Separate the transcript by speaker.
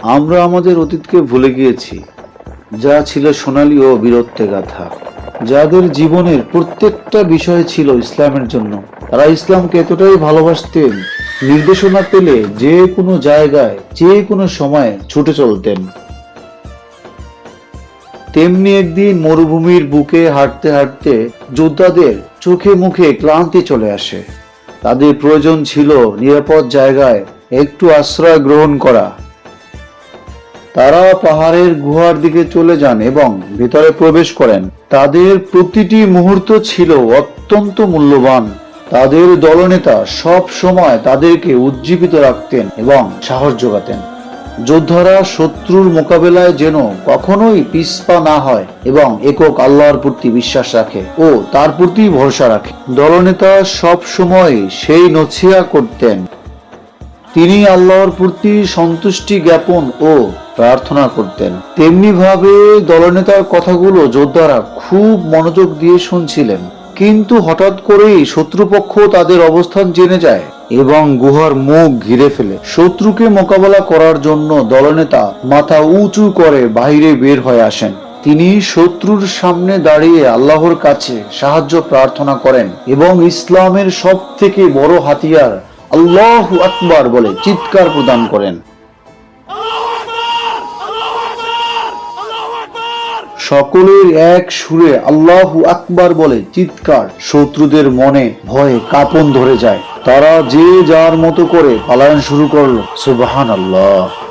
Speaker 1: আমরা আমাদের অতীতকে ভুলে গিয়েছি, যা ছিল সোনালী ও বীরত্বের গাথা, যাদের জীবনের প্রত্যেকটা বিষয় ছিল ইসলামের জন্য। তারা ইসলামকে এতটাই ভালোবাসতেন, নির্দেশনা পেলে যে কোনো জায়গায় যে কোনো সময় ছুটে চলতেন। তেমনি একদিন মরুভূমির বুকে হাঁটতে হাঁটতে যোদ্ধাদের চোখে মুখে ক্লান্তি চলে আসে। তাদের প্রয়োজন ছিল নিরাপদ জায়গায় একটু আশ্রয় গ্রহণ করা। তারা পাহাড়ের গুহার দিকে চলে যান এবং ভিতরে প্রবেশ করেন। তাদের প্রতিটি মুহূর্ত ছিল অত্যন্ত মূল্যবান। তাদের দলনেতা সব সময় তাদেরকে উজ্জীবিত রাখতেন এবং সাহস যোগাতেন। যোদ্ধারা শত্রুর মোকাবেলায় যেন কখনোই পিছপা না হয় এবং একক আল্লাহর প্রতি বিশ্বাস রাখে ও তার প্রতি ভরসা রাখে। দলনেতা সব সময় সেই নছিহত করতেন। তিনি আল্লাহর প্রতি সন্তুষ্টি জ্ঞাপন ও প্রার্থনা করতেন। তেমনি ভাবে দলনেতার কথাগুলো যোদ্ধারা খুব মনোযোগ দিয়ে শুনছিলেন। কিন্তু হঠাৎ করেই শত্রুপক্ষ তাদের অবস্থান জেনে যায় এবং গুহার মুখ ঘিরে ফেলে। শত্রুকে মোকাবেলা করার জন্য দলনেতা মাথা উঁচু করে বাইরে বের হয়ে আসেন। তিনি শত্রুর সামনে দাঁড়িয়ে আল্লাহর কাছে সাহায্য প্রার্থনা করেন এবং ইসলামের সব থেকে বড় হাতিয়ার আল্লাহু আকবার বলে চিৎকার প্রদান করেন। সকলের এক সুরে আল্লাহু আকবার বলে চিৎকার শত্রুদের মনে ভয়ে কাঁপন ধরে যায়। তারা যে যার মতো করে পালায়ন শুরু করলো। সুবহানাল্লাহ।